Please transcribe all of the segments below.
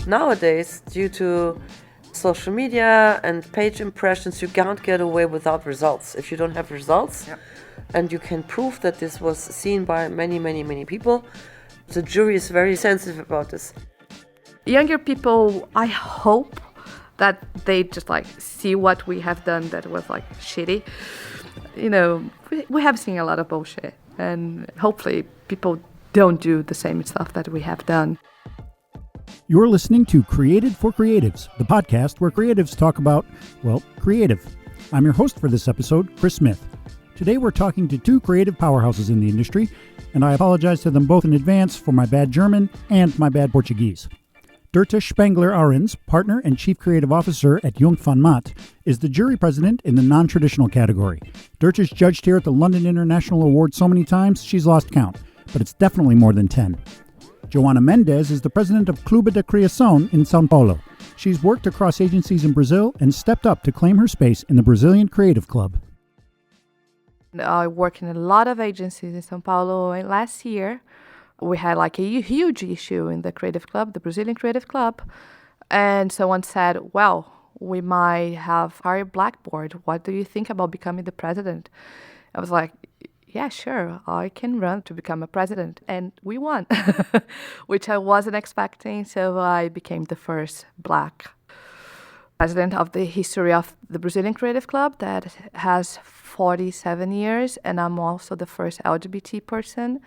Nowadays, due to social media and page impressions, you can't get away without results. If you don't have results, and you can prove that this was seen by many, many, many people, the jury is very sensitive about this. Younger people, I hope that they just see what we have done that was shitty. We have seen a lot of bullshit, and hopefully people don't do the same stuff that we have done. You're listening to Created for Creatives, the podcast where creatives talk about, creative. I'm your host for this episode, Chris Smith. Today we're talking to two creative powerhouses in the industry, and I apologize to them both in advance for my bad German and my bad Portuguese. Dörte Spengler-Ahrens, partner and chief creative officer at Jung von Matt, is the jury president in the non-traditional category. Dörte's judged here at the London International Award so many times she's lost count, but it's definitely more than 10. Joana Mendes is the president of Clube de Criação in São Paulo. She's worked across agencies in Brazil and stepped up to claim her space in the Brazilian Creative Club. I work in a lot of agencies in São Paulo, and last year we had a huge issue in the Creative Club, the Brazilian Creative Club, and someone said, we might have hired Blackboard. What do you think about becoming the president? I was like, yeah, sure, I can run to become a president. And we won, which I wasn't expecting, so I became the first Black president of the history of the Brazilian Creative Club that has 47 years, and I'm also the first LGBT person,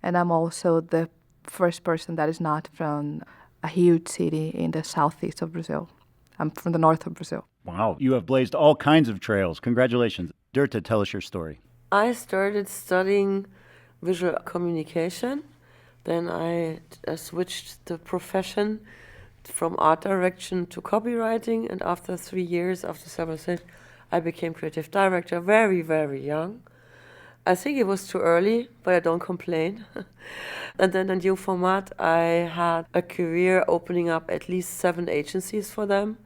and I'm also the first person that is not from a huge city in the southeast of Brazil. I'm from the north of Brazil. Wow, you have blazed all kinds of trails. Congratulations. Dörte, tell us your story. I started studying visual communication. Then I switched the profession from art direction to copywriting, and after 3 years, after several things, I became creative director very, very young. I think it was too early, but I don't complain. And then at Jung von Matt, I had a career opening up at least 7 agencies for them.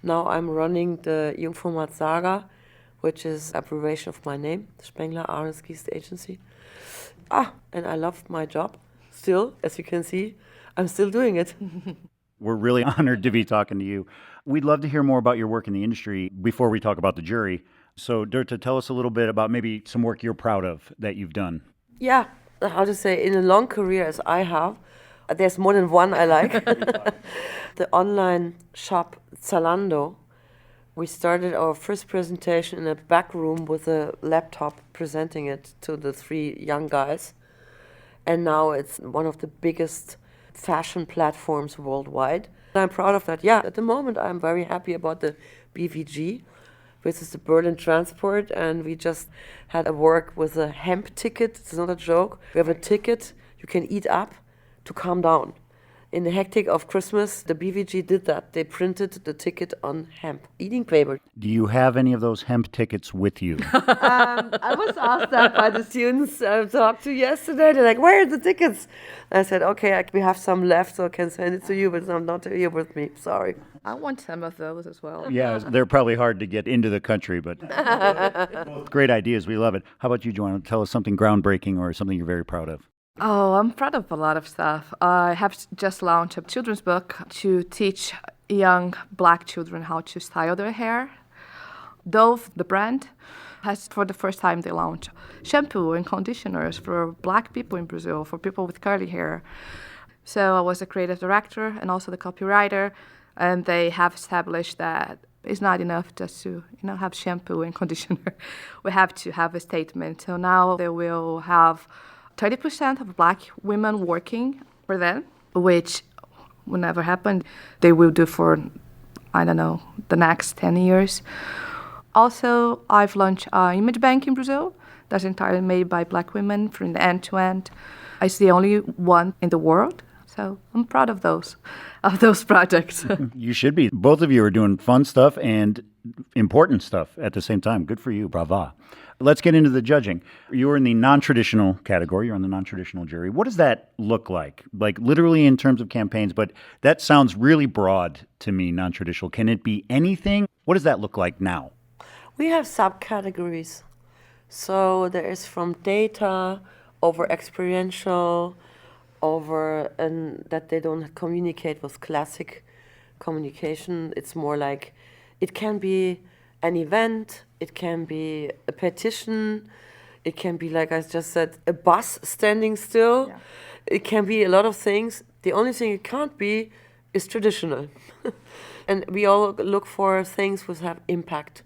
Now I'm running the Jung von Matt SAGA, which is abbreviation of my name, Spengler-Ahrens agency. And I love my job. Still, as you can see, I'm still doing it. We're really honored to be talking to you. We'd love to hear more about your work in the industry before we talk about the jury. So, Dörte, tell us a little bit about maybe some work you're proud of that you've done. Yeah, how to say, in a long career as I have, there's more than one I like. The online shop Zalando, we started our first presentation in a back room with a laptop presenting it to the 3 young guys. And now it's one of the biggest fashion platforms worldwide. I'm proud of that. Yeah, at the moment I'm very happy about the BVG, which is the Berlin Transport, and we just had a work with a hemp ticket. It's not a joke. We have a ticket you can eat up to calm down. In the hectic of Christmas, the BVG did that. They printed the ticket on hemp eating paper. Do you have any of those hemp tickets with you? I was asked that by the students I talked to yesterday. They're like, where are the tickets? I said, okay, we have some left, so I can send it to you, but I'm not here with me. Sorry. I want some of those as well. Yeah, they're probably hard to get into the country, but great ideas. We love it. How about you, Joanna? Tell us something groundbreaking or something you're very proud of. Oh, I'm proud of a lot of stuff. I have just launched a children's book to teach young Black children how to style their hair. Dove, the brand, has for the first time they launched shampoo and conditioners for Black people in Brazil, for people with curly hair. So I was the creative director and also the copywriter, and they have established that it's not enough just to have shampoo and conditioner. We have to have a statement. So now they will have 30% of Black women working for them, which will never happen. They will do for, the next 10 years. Also, I've launched an image bank in Brazil that's entirely made by Black women from end to end. It's the only one in the world, so I'm proud of those projects. You should be. Both of you are doing fun stuff and important stuff at the same time. Good for you. Brava. Let's get into the judging. You're in the non-traditional category. You're on the non-traditional jury. What does that look like? Like literally in terms of campaigns, but that sounds really broad to me, non-traditional. Can it be anything? What does that look like now? We have subcategories. So there is from data over experiential, over and that they don't communicate with classic communication. It's more like, it can be an event, it can be a petition, it can be, like I just said, a bus standing still. Yeah. It can be a lot of things. The only thing it can't be is traditional. And we all look for things which have impact.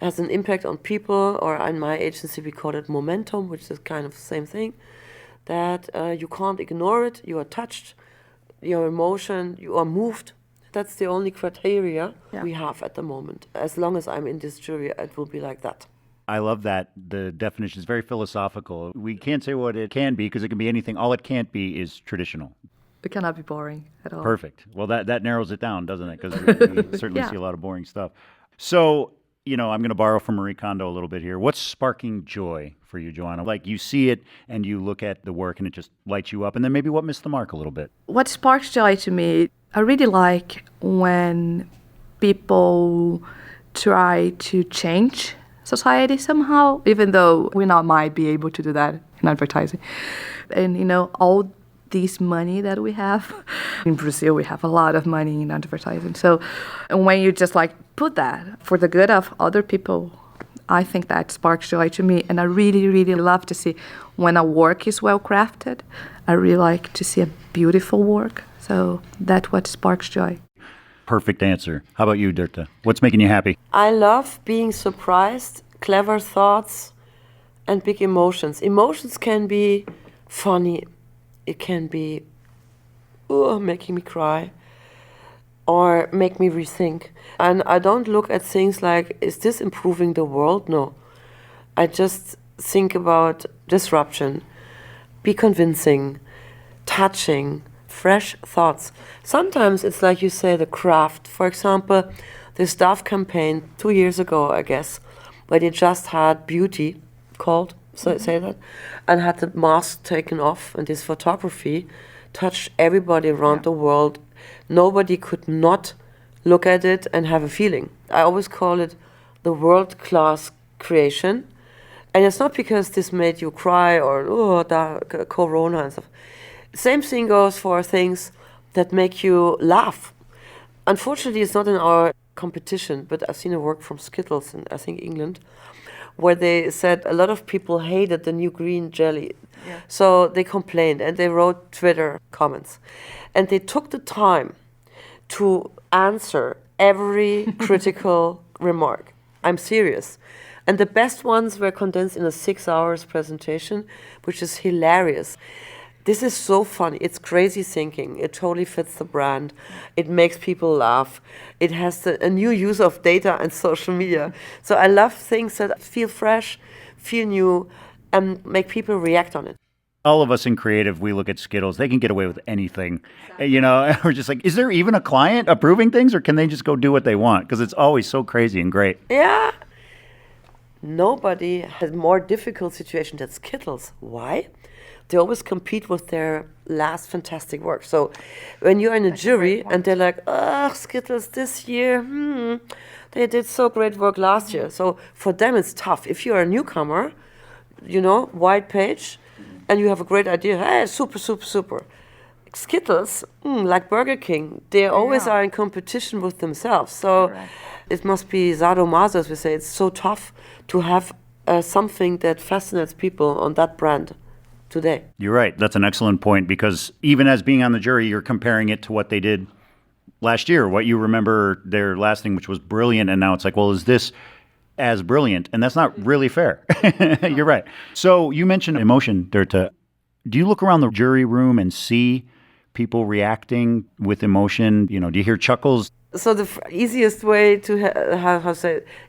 It has an impact on people, or in my agency we call it momentum, which is kind of the same thing, that you can't ignore it, you are touched, your emotion, you are moved. That's the only criteria we have at the moment. As long as I'm in this jury, it will be like that. I love that. The definition is very philosophical. We can't say what it can be because it can be anything. All it can't be is traditional. It cannot be boring at all. Perfect. Well, that narrows it down, doesn't it? Because we certainly see a lot of boring stuff. So, I'm going to borrow from Marie Kondo a little bit here. What's sparking joy for you, Joana? Like, you see it and you look at the work and it just lights you up. And then maybe what missed the mark a little bit? What sparks joy to me, I really like when people try to change society somehow, even though we not might be able to do that in advertising. And, all this money that we have. In Brazil, we have a lot of money in advertising. So when you just put that for the good of other people, I think that sparks joy to me. And I really, really love to see when a work is well crafted. I really like to see a beautiful work. So that's what sparks joy. Perfect answer. How about you, Dörte? What's making you happy? I love being surprised, clever thoughts, and big emotions. Emotions can be funny. It can be making me cry or make me rethink. And I don't look at things like, is this improving the world? No. I just think about disruption, be convincing, touching, fresh thoughts. Sometimes it's like you say, the craft. For example, this Dove campaign 2 years ago, I guess, where they just had beauty called, say that, and had the mask taken off, and this photography touched everybody around the world. Nobody could not look at it and have a feeling. I always call it the world-class creation. And it's not because this made you cry or, corona and stuff. Same thing goes for things that make you laugh. Unfortunately, it's not in our competition, but I've seen a work from Skittles in, I think, England, where they said a lot of people hated the new green jelly. Yeah. So they complained and they wrote Twitter comments. And they took the time to answer every critical remark. I'm serious. And the best ones were condensed in a 6 hours presentation, which is hilarious. This is so funny. It's crazy thinking. It totally fits the brand. It makes people laugh. It has a new use of data and social media. So I love things that feel fresh, feel new, and make people react on it. All of us in creative, we look at Skittles. They can get away with anything. We're just like, is there even a client approving things, or can they just go do what they want? Because it's always so crazy and great. Yeah. Nobody has more difficult situation than Skittles. Why? They always compete with their last fantastic work. So when you're in a jury and they're like, Skittles this year, they did so great work last year. So for them it's tough. If you're a newcomer, white page, and you have a great idea, hey, super, super, super. Skittles, like Burger King, they always are in competition with themselves. So it must be sadomaso, as we say. It's so tough to have something that fascinates people on that brand today. You're right. That's an excellent point, because even as being on the jury, you're comparing it to what they did last year, what you remember their last thing, which was brilliant, and now it's like, well, is this as brilliant? And that's not really fair. You're right. So you mentioned emotion, Dörte. Do you look around the jury room and see people reacting with emotion? Do you hear chuckles? So the easiest way to have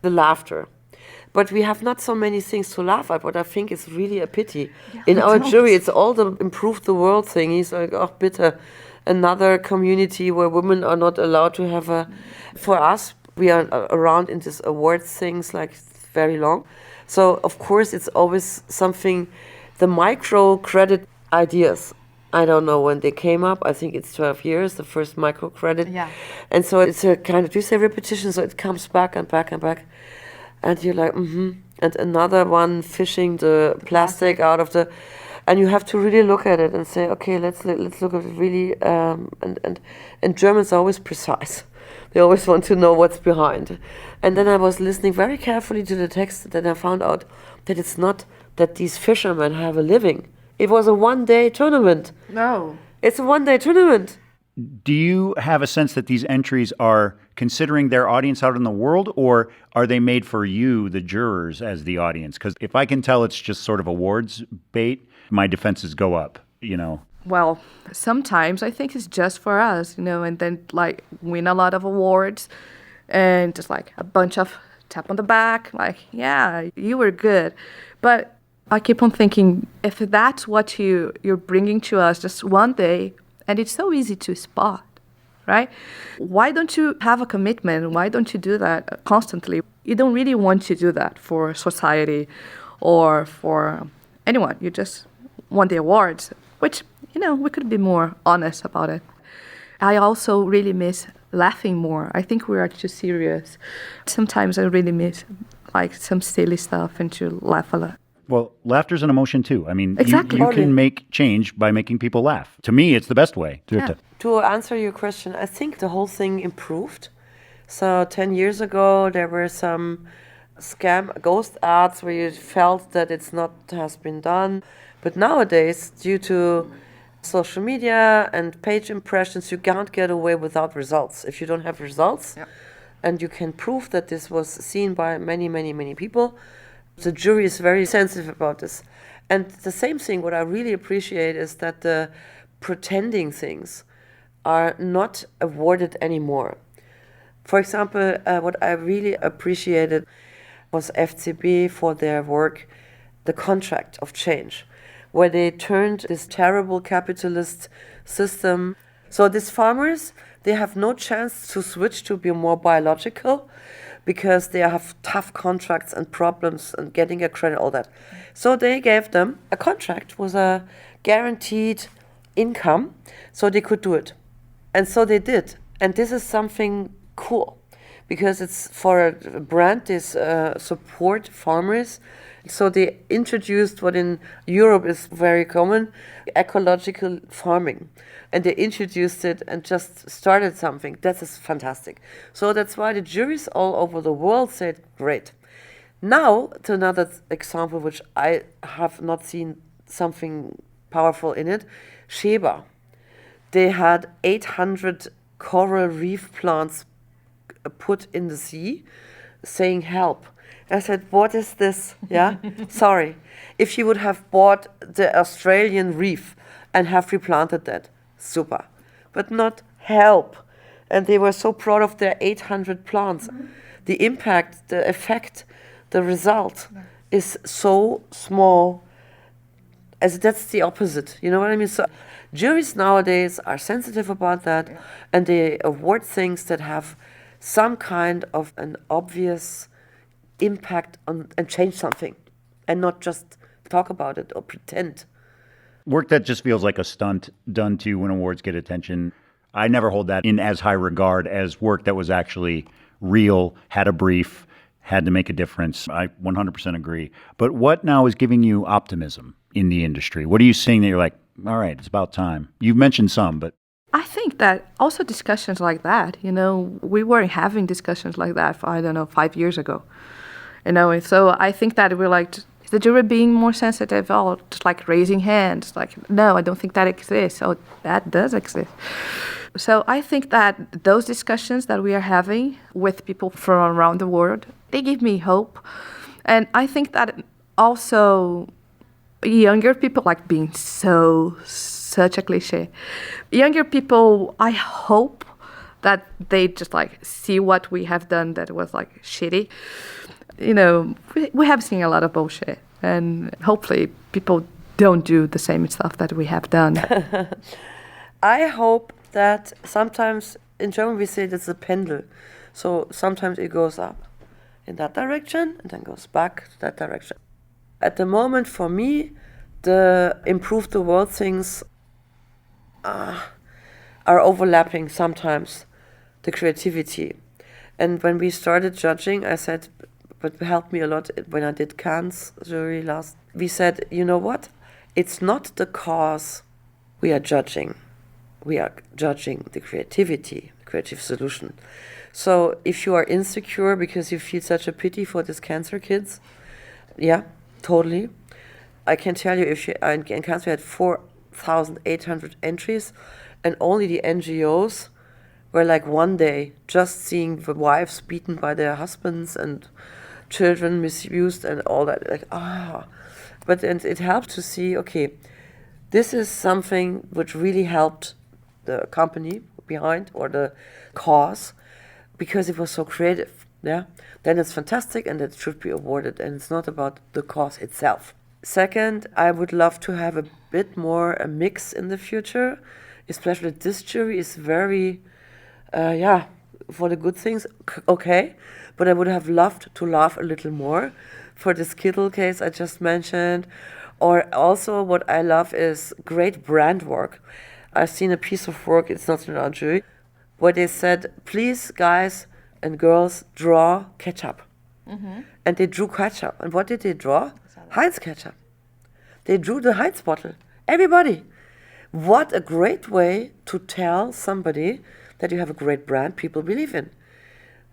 the laughter. But we have not so many things to laugh at, but I think it's really a pity. Yeah, in our jury, it's all the improve the world thing. He's like, bitte, another community where women are not allowed to have a... For us, we are around in this awards things like very long. So, of course, it's always something, the micro-credit ideas. I don't know when they came up. I think it's 12 years, the first microcredit. Yeah. And so it's a kind of, do you say repetition? So it comes back and back and back. And you're like, And another one fishing the plastic out of the... And you have to really look at it and say, okay, let's look at it really... And Germans are always precise. They always want to know what's behind. And then I was listening very carefully to the text, that I found out that it's not that these fishermen have a living. It was a one-day tournament. No. It's a one-day tournament. Do you have a sense that these entries are considering their audience out in the world, or are they made for you, the jurors, as the audience? Because if I can tell it's just sort of awards bait, my defenses go up, you know. Well, sometimes I think it's just for us, you know, and then like win a lot of awards and just like a bunch of tap on the back, like, yeah, you were good. But I keep on thinking, if that's what you're bringing to us just one day, and it's so easy to spot, right? Why don't you have a commitment? Why don't you do that constantly? You don't really want to do that for society or for anyone. You just want the awards, which, you know, we could be more honest about it. I also really miss laughing more. I think we are too serious. Sometimes I really miss like some silly stuff and to laugh a lot. Well, laughter's an emotion too. I mean, Exactly. you can make change by making people laugh. To me, it's the best way. Yeah. To answer your question, I think the whole thing improved. So 10 years ago, there were some scam ghost ads where you felt that it's not has been done. But nowadays, due to social media and page impressions, you can't get away without results. If you don't have results, and you can prove that this was seen by many, many, many people, the jury is very sensitive about this. And the same thing, what I really appreciate is that the pretending things are not awarded anymore. For example, what I really appreciated was FCB for their work, The Contract of Change, where they turned this terrible capitalist system. So these farmers, they have no chance to switch to be more biological because they have tough contracts and problems and getting a credit, all that. So they gave them a contract with a guaranteed income so they could do it. And so they did. And this is something cool because it's for a brand, this support farmers. So they introduced what in Europe is very common, ecological farming. And they introduced it and just started something. That is fantastic. So that's why the juries all over the world said, great. Now, to another example, which I have not seen something powerful in it, Sheba. They had 800 coral reef plants put in the sea saying help. I said, what is this? Yeah, sorry. If you would have bought the Australian reef and have replanted that, super. But not help. And they were so proud of their 800 plants. The impact, the effect, the result is so small, as that's the opposite. You know what I mean? So juries nowadays are sensitive about that, and they award things that have some kind of an obvious impact on and change something, and not just talk about it or pretend. Work that just feels like a stunt done to when awards get attention. I never hold that in as high regard as work that was actually real, had a brief, had to make a difference. I 100% agree. But what now is giving you optimism in the industry? What are you seeing that you're like, all right, it's about time? You've mentioned some, but I think that also discussions like that, you know, we weren't having discussions like that for, 5 years ago. You know, and so I think that we're like, is the jury being more sensitive or just like raising hands? Like, no, I don't think that exists. Oh, that does exist. So I think that those discussions that we are having with people from around the world, they give me hope. And I think that also younger people, like being such a cliche, younger people, I hope that they just like see what we have done that was like shitty. You know, we have seen a lot of bullshit, and hopefully people don't do the same stuff that we have done. I hope that sometimes, in German we say it's a pendulum. So sometimes it goes up in that direction and then goes back to that direction. At the moment, for me, the improve the world things are overlapping sometimes, the creativity. And when we started judging, I said, but helped me a lot when I did Cannes jury last. We said, you know what? It's not the cause we are judging. We are judging the creativity. The creative solution. So if you are insecure because you feel such a pity for these cancer kids, yeah, totally. I can tell you, in cancer we had 4,800 entries, and only the NGOs were like one day just seeing the wives beaten by their husbands and children misused and all that. But it helped to see, okay, this is something which really helped the company behind or the cause because it was so creative. Yeah, then it's fantastic and it should be awarded, and it's not about the cause itself. Second, I would love to have a bit more a mix in the future, especially this jury is very, for the good things, okay, but I would have loved to laugh a little more for this Kittel case I just mentioned. Or also what I love is great brand work. I've seen a piece of work, it's not in our jury, where they said, please, guys and girls, draw ketchup. Mm-hmm. And they drew ketchup. And what did they draw? Heinz ketchup. They drew the Heinz bottle. Everybody. What a great way to tell somebody that you have a great brand people believe in.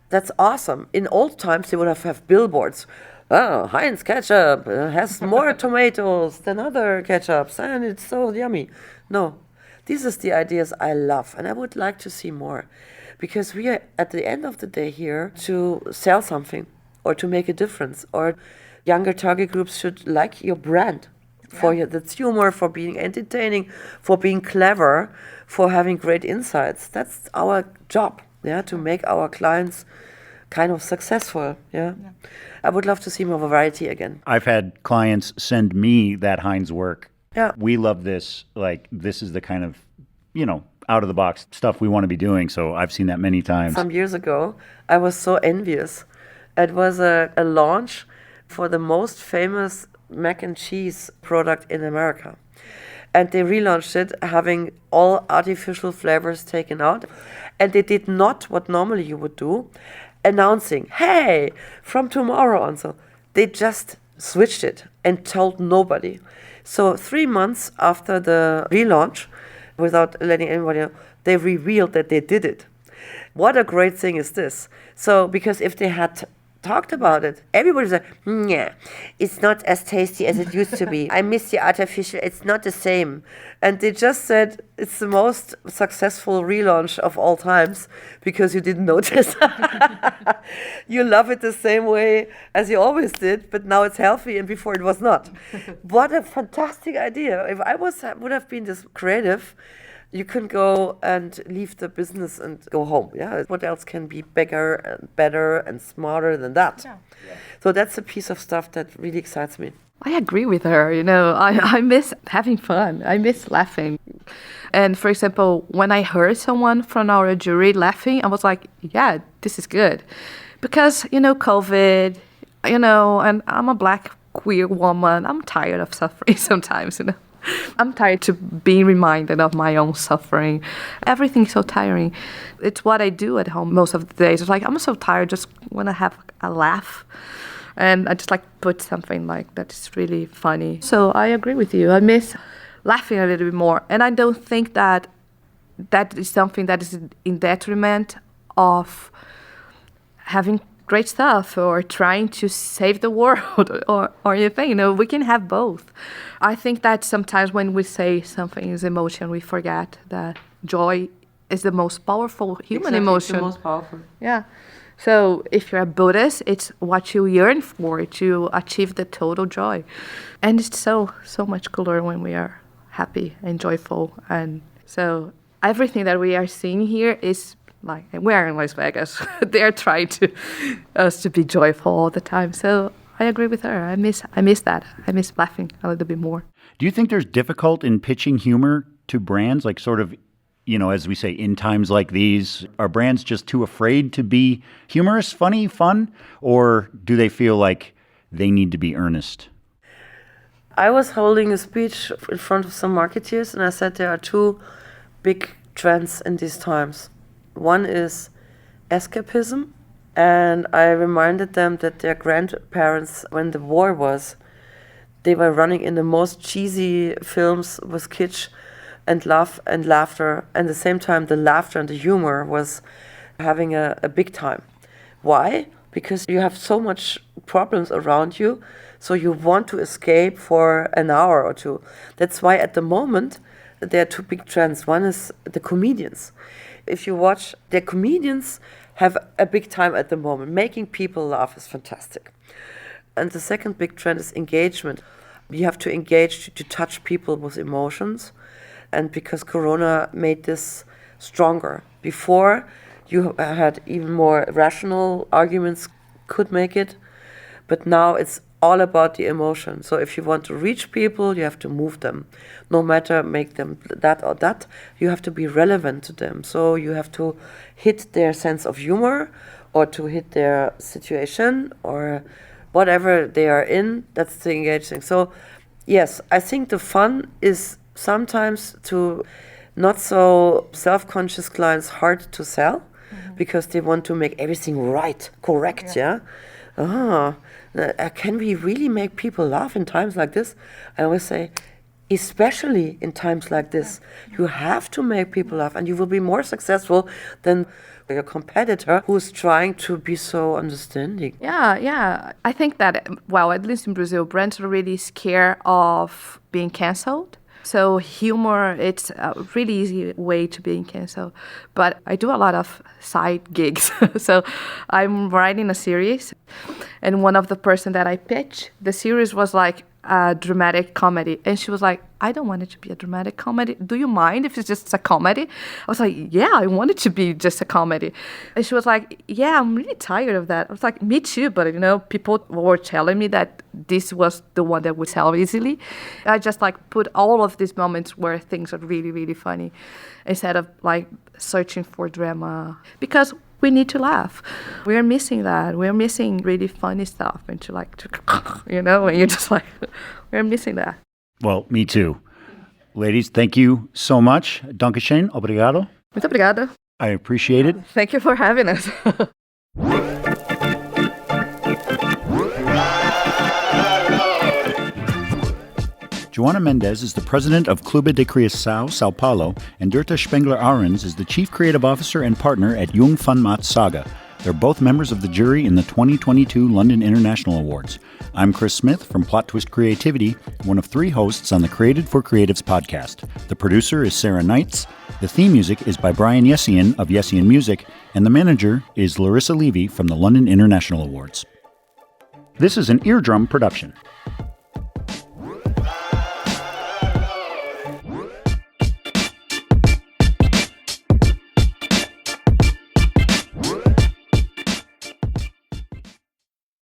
That's awesome. In old times, they would have billboards. Oh, Heinz ketchup has more tomatoes than other ketchups, and it's so yummy. No, these are the ideas I love, and I would like to see more. Because we are, at the end of the day, here to sell something or to make a difference. Or younger target groups should like your brand for that's humor, for being entertaining, for being clever, for having great insights. That's our job, to make our clients kind of successful. I would love to see more variety again. I've had clients send me that Heinz work. Yeah. We love this. Like, this is the kind of, out of the box stuff we want to be doing. So I've seen that many times. Some years ago, I was so envious. It was a launch for the most famous mac and cheese product in America. And they relaunched it, having all artificial flavors taken out. And they did not what normally you would do, announcing, hey, from tomorrow on. So they just switched it and told nobody. So 3 months after the relaunch, without letting anybody know, they revealed that they did it. What a great thing is this. So, because if they had talked about it, everybody's like, yeah, it's not as tasty as it used to be. I miss the artificial, it's not the same. And they just said it's the most successful relaunch of all times because you didn't notice. You love it the same way as you always did, but now it's healthy and before it was not. What a fantastic idea. If I would have been this creative, you can go and leave the business and go home. Yeah, what else can be bigger and better and smarter than that? Yeah. So that's a piece of stuff that really excites me. I agree with her. I miss having fun. I miss laughing. And for example, when I heard someone from our jury laughing, I was like, yeah, this is good. Because, COVID, and I'm a Black queer woman. I'm tired of suffering sometimes, I'm tired to be reminded of my own suffering. Everything's so tiring. It's what I do at home most of the days. It's like, I'm so tired, just want to have a laugh. And I just put something that's really funny. So I agree with you. I miss laughing a little bit more. And I don't think that is something that is in detriment of having great stuff or trying to save the world or anything. We can have both. I think that sometimes when we say something is emotion, we forget that joy is the most powerful human emotion. It's the most powerful. Yeah. So if you're a Buddhist, it's what you yearn for, to achieve the total joy. And it's so much cooler when we are happy and joyful. And so everything that we are seeing here is we are in Las Vegas. They're trying us to be joyful all the time. So I agree with her. I miss that. I miss laughing a little bit more. Do you think there's difficult in pitching humor to brands? Like sort of, as we say, in times like these, are brands just too afraid to be humorous, funny, fun? Or do they feel like they need to be earnest? I was holding a speech in front of some marketeers, and I said there are two big trends in these times. One is escapism, and I reminded them that their grandparents, when the war was, they were running in the most cheesy films with kitsch and love and laughter. And at the same time, the laughter and the humor was having a big time. Why? Because you have so much problems around you, so you want to escape for an hour or two. That's why at the moment there are two big trends. One is the comedians. If you watch, the comedians have a big time at the moment. Making people laugh is fantastic. And the second big trend is engagement. You have to engage to touch people with emotions. And because Corona made this stronger. Before, you had even more rational arguments could make it, but now it's all about the emotion. So if you want to reach people, you have to move them. No matter make them that or that, you have to be relevant to them. So you have to hit their sense of humor or to hit their situation or whatever they are in. That's the engaging. So yes, I think the fun is sometimes to not so self-conscious clients hard to sell because they want to make everything right, correct, yeah? Can we really make people laugh in times like this? I always say, especially in times like this, you have to make people laugh and you will be more successful than your competitor who's trying to be so understanding. Yeah. I think that, well, at least in Brazil, brands are really scared of being canceled. So humor, it's a really easy way to being canceled. But I do a lot of side gigs. So I'm writing a series. And one of the person that I pitched, the series was like a dramatic comedy. And she was like, I don't want it to be a dramatic comedy. Do you mind if it's just a comedy? I was like, yeah, I want it to be just a comedy. And she was like, yeah, I'm really tired of that. I was like, me too. But, people were telling me that this was the one that would sell easily. I just put all of these moments where things are really, really funny instead of searching for drama. Because we need to laugh. We're missing that. We're missing really funny stuff. And and you're just we're missing that. Well, me too. Ladies, thank you so much. Dankeschön. Obrigado. Muito obrigada. I appreciate it. Thank you for having us. Joana Mendes is the president of Clube de Criação, Sao Paulo, and Dörte Spengler-Ahrens is the chief creative officer and partner at Jung von Matt SAGA. They're both members of the jury in the 2022 London International Awards. I'm Chris Smith from Plot Twist Creativity, one of 3 hosts on the Created for Creatives podcast. The producer is Sarah Knights. The theme music is by Brian Yessian of Yessian Music, and the manager is Larissa Levy from the London International Awards. This is an Eardrum production.